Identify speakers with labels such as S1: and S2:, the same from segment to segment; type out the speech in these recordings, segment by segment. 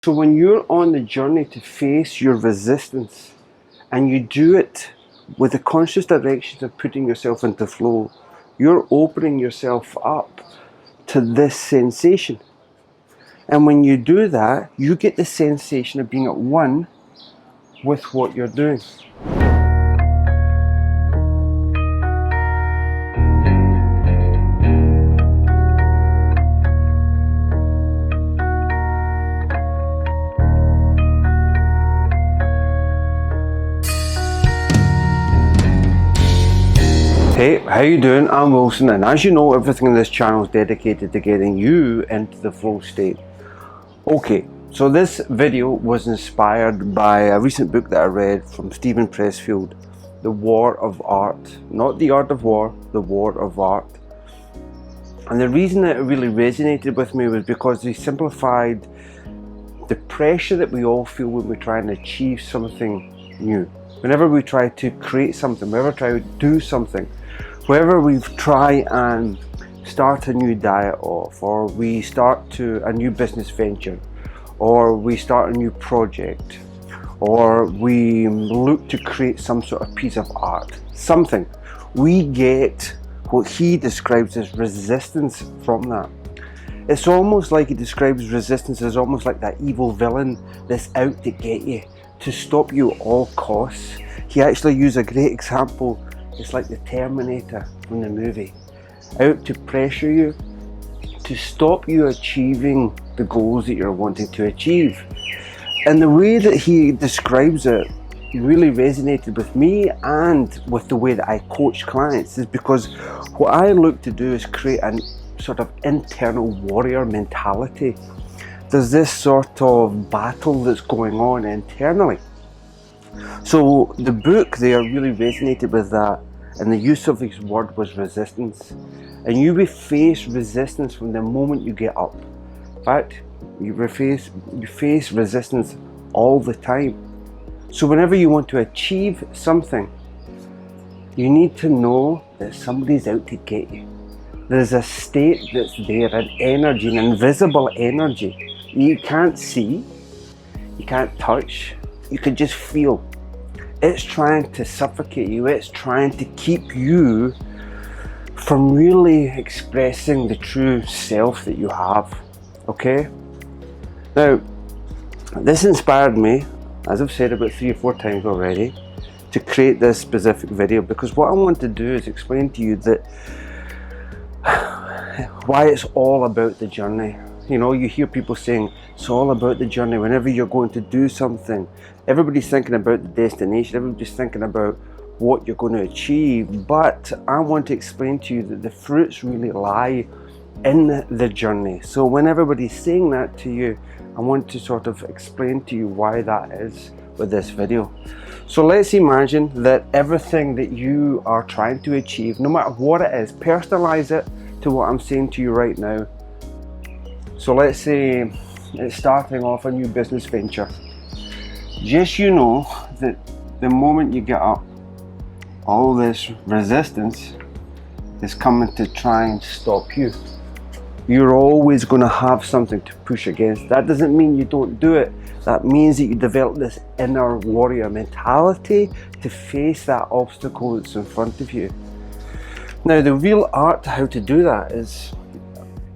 S1: So when you're on the journey to face your resistance, and you do it with the conscious directions of putting yourself into flow, you're opening yourself up to this sensation. And when you do that, you get the sensation of being at one with what you're doing. Hey, how you doing? I'm Wilson, and as you know, everything in this channel is dedicated to getting you into the flow state. Okay, so this video was inspired by a recent book that I read from Steven Pressfield, The War of Art. Not the art of war, the war of art. And the reason that it really resonated with me was because he simplified the pressure that we all feel when we try and achieve something new. Whenever we try to create something, whenever we try to do something, whenever we try and start a new diet off, or we start a new business venture, or we start a new project, or we look to create some sort of piece of art, something, we get what he describes as resistance from that. It's almost like he describes resistance as almost like that evil villain that's out to get you, to stop you at all costs. He actually used a great example. It's like the Terminator from the movie, out to pressure you, to stop you achieving the goals that you're wanting to achieve. And the way that he describes it really resonated with me and with the way that I coach clients, is because what I look to do is create a sort of internal warrior mentality. There's this sort of battle that's going on internally. So the book there really resonated with that, and the use of his word was resistance. And you will face resistance from the moment you get up. In fact, you face resistance all the time. So whenever you want to achieve something, you need to know that somebody's out to get you. There's a state that's there, an energy, an invisible energy. You can't see, you can't touch, you can just feel. It's trying to suffocate you, it's trying to keep you from really expressing the true self that you have, okay? Now, this inspired me, as I've said about 3 or 4 times already, to create this specific video, because what I want to do is explain to you that why it's all about the journey. You know, you hear people saying it's all about the journey. Whenever you're going to do something, everybody's thinking about the destination, everybody's thinking about what you're going to achieve. But I want to explain to you that the fruits really lie in the journey. So when everybody's saying that to you, I want to sort of explain to you why that is with this video. So let's imagine that everything that you are trying to achieve, no matter what it is, personalize it to what I'm saying to you right now. So let's say it's starting off a new business venture. Just you know that the moment you get up, all this resistance is coming to try and stop you. You're always going to have something to push against. That doesn't mean you don't do it. That means that you develop this inner warrior mentality to face that obstacle that's in front of you. Now, the real art to how to do that is,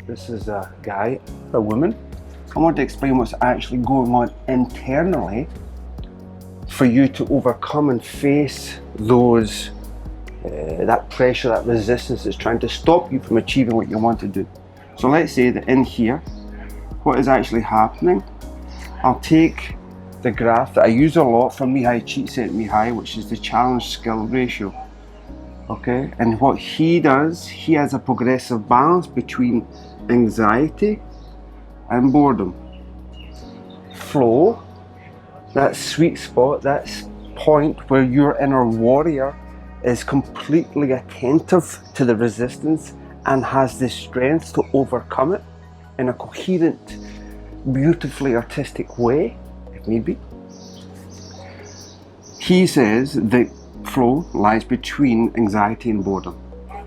S1: this is a guy, a woman. I want to explain what's actually going on internally for you to overcome and face those, that pressure, that resistance that's trying to stop you from achieving what you want to do. So let's say that in here, what is actually happening, I'll take the graph that I use a lot from Mihai Csikszentmihalyi, which is the challenge skill ratio. Okay, and what he does, he has a progressive balance between anxiety and boredom. Flow, that sweet spot, that point where your inner warrior is completely attentive to the resistance and has the strength to overcome it in a coherent, beautifully artistic way, if need be. He says that flow lies between anxiety and boredom.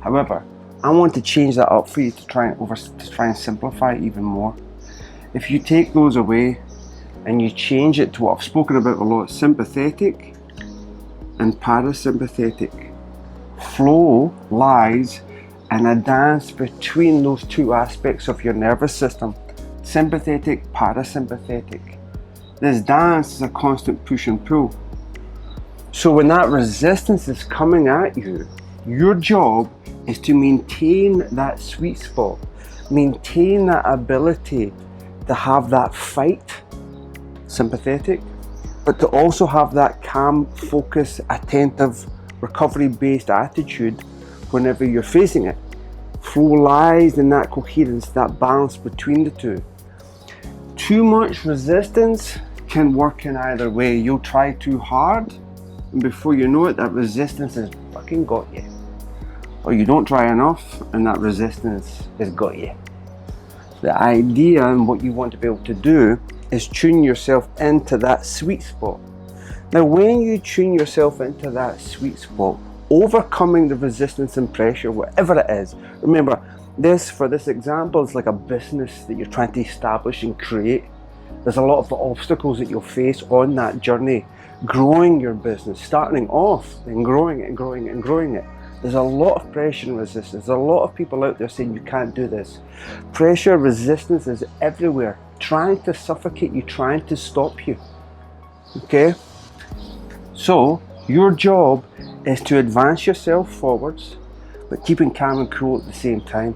S1: However, I want to change that up for you to try and simplify it even more. If you take those away, and you change it to what I've spoken about a lot, sympathetic and parasympathetic. Flow lies in a dance between those two aspects of your nervous system, sympathetic, parasympathetic. This dance is a constant push and pull. So when that resistance is coming at you, your job is to maintain that sweet spot, maintain that ability to have that fight, sympathetic, but to also have that calm, focused, attentive, recovery-based attitude whenever you're facing it. Flow lies in that coherence, that balance between the two. Too much resistance can work in either way. You'll try too hard, and before you know it, that resistance has fucking got you. Or you don't try enough, and that resistance has got you. The idea and what you want to be able to do is tune yourself into that sweet spot. Now, when you tune yourself into that sweet spot, overcoming the resistance and pressure, whatever it is, remember, for this example, it's like a business that you're trying to establish and create. There's a lot of obstacles that you'll face on that journey, growing your business, starting off, then growing it and growing it and growing it. There's a lot of pressure and resistance. There's a lot of people out there saying you can't do this. Pressure, resistance is everywhere, trying to suffocate you, trying to stop you. Okay? So, your job is to advance yourself forwards, but keeping calm and cool at the same time.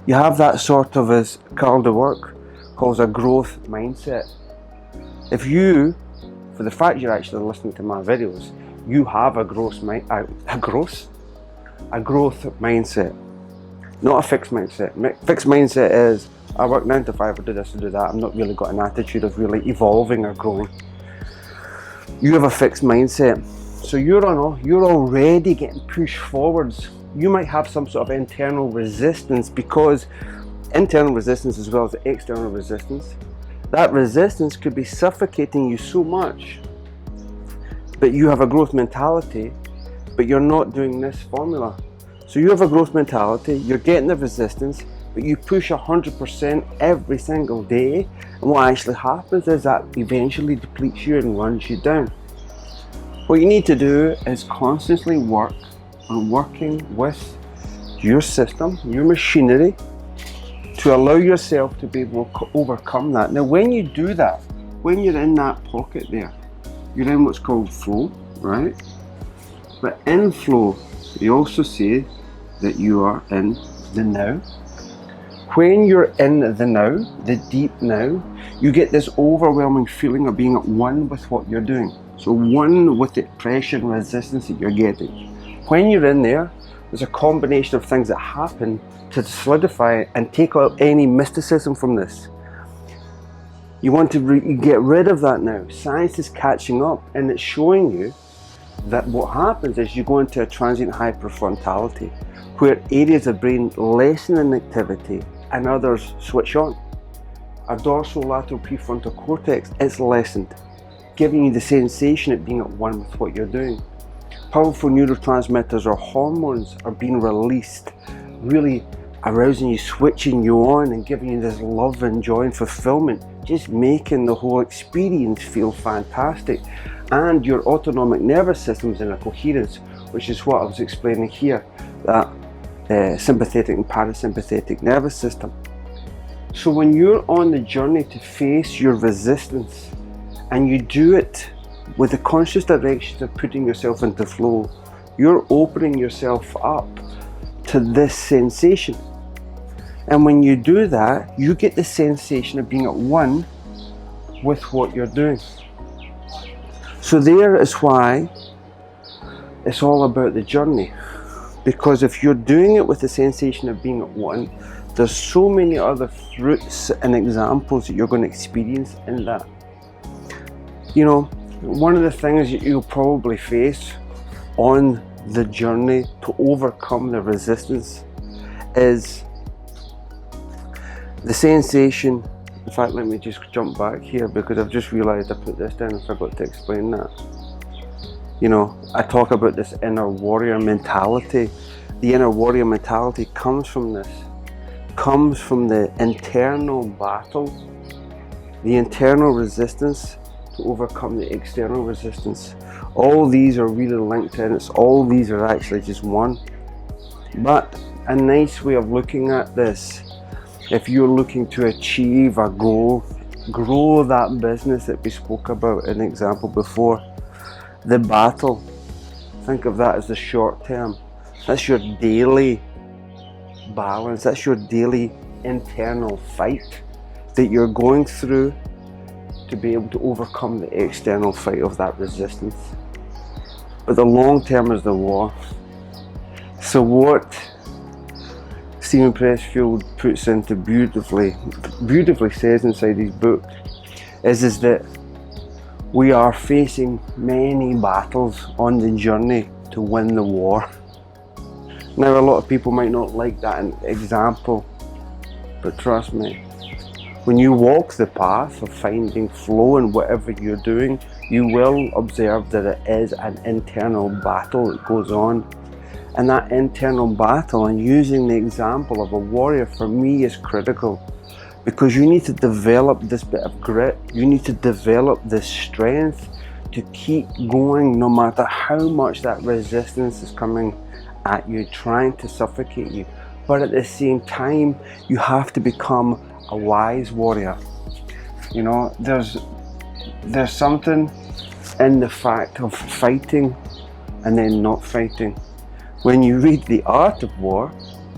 S1: You have that sort of, as Carl DeWerk calls, a growth mindset. If you, for the fact you're actually listening to my videos, you have a growth mindset, not a fixed mindset. Fixed mindset is, I work 9 to 5, I do this, I do that. I've not really got an attitude of really evolving or growing. You have a fixed mindset. So you're already getting pushed forwards. You might have some sort of internal resistance, because internal resistance as well as external resistance. That resistance could be suffocating you so much, but you have a growth mentality, but you're not doing this formula. So you have a growth mentality, you're getting the resistance, but you push 100% every single day, and what actually happens is that eventually depletes you and runs you down. What you need to do is constantly work on working with your system, your machinery, to allow yourself to be able to overcome that. Now, when you do that, when you're in that pocket there, you're in what's called flow, right? But in flow, we also say that you are in the now. When you're in the now, the deep now, you get this overwhelming feeling of being at one with what you're doing. So one with the pressure and resistance that you're getting. When you're in there, there's a combination of things that happen to solidify and take out any mysticism from this. You want to get rid of that now. Science is catching up, and it's showing you that what happens is you go into a transient hyperfrontality, where areas of brain lessen in activity and others switch on. A dorsolateral prefrontal cortex is lessened, giving you the sensation of being at one with what you're doing. Powerful neurotransmitters or hormones are being released, really arousing you, switching you on and giving you this love and joy and fulfillment, just making the whole experience feel fantastic. And your autonomic nervous system is in a coherence, which is what I was explaining here, that sympathetic and parasympathetic nervous system. So when you're on the journey to face your resistance, and you do it with the conscious direction of putting yourself into flow, you're opening yourself up to this sensation. And when you do that, you get the sensation of being at one with what you're doing. So there is why it's all about the journey. Because if you're doing it with the sensation of being at one, there's so many other fruits and examples that you're going to experience in that. You know, one of the things that you'll probably face on the journey to overcome the resistance is the sensation. In fact, let me just jump back here, because I've just realized I put this down and forgot to explain that. You know, I talk about this inner warrior mentality. The inner warrior mentality comes from this, comes from the internal battle the internal resistance to overcome the external resistance. All these are really linked in. All these are actually just one. But a nice way of looking at this, if you're looking to achieve a goal, grow that business that we spoke about in the example before, the battle, think of that as the short term. That's your daily balance. That's your daily internal fight that you're going through to be able to overcome the external fight of that resistance. But the long term is the war. So what Steven Pressfield puts into beautifully says inside his book is that we are facing many battles on the journey to win the war. Now, a lot of people might not like that example, but trust me, when you walk the path of finding flow in whatever you're doing, you will observe that it is an internal battle that goes on. And that internal battle, and using the example of a warrior, for me is critical, because you need to develop this bit of grit. You need to develop this strength to keep going no matter how much that resistance is coming at you, trying to suffocate you. But at the same time, you have to become a wise warrior. You know, there's something in the fact of fighting and then not fighting. When you read The Art of War,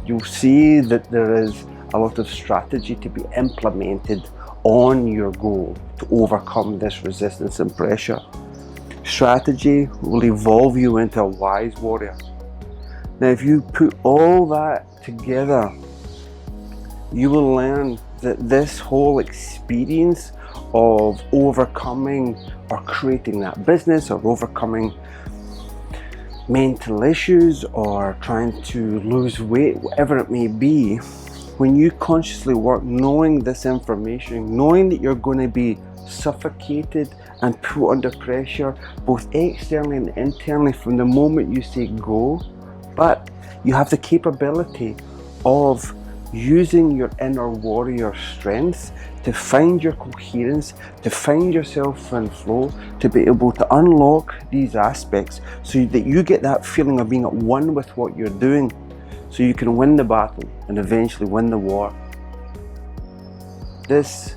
S1: you'll see that there is a lot of strategy to be implemented on your goal to overcome this resistance and pressure. Strategy will evolve you into a wise warrior. Now, if you put all that together, you will learn that this whole experience of overcoming or creating that business, or overcoming mental issues, or trying to lose weight, whatever it may be, when you consciously work knowing this information, knowing that you're going to be suffocated and put under pressure both externally and internally from the moment you say go, but you have the capability of using your inner warrior strength to find your coherence, to find yourself in flow, to be able to unlock these aspects so that you get that feeling of being at one with what you're doing, so you can win the battle and eventually win the war. This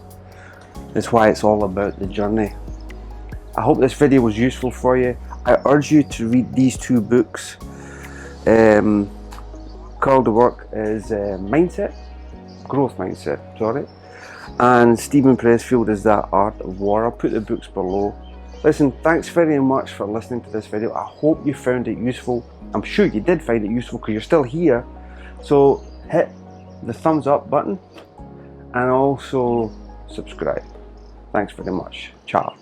S1: is why it's all about the journey. I hope this video was useful for you. I urge you to read these two books. Called to Work is Growth Mindset, sorry. And Steven Pressfield is That Art of War. I'll put the books below. Listen, thanks very much for listening to this video. I hope you found it useful. I'm sure you did find it useful because you're still here. So hit the thumbs up button and also subscribe. Thanks very much. Ciao.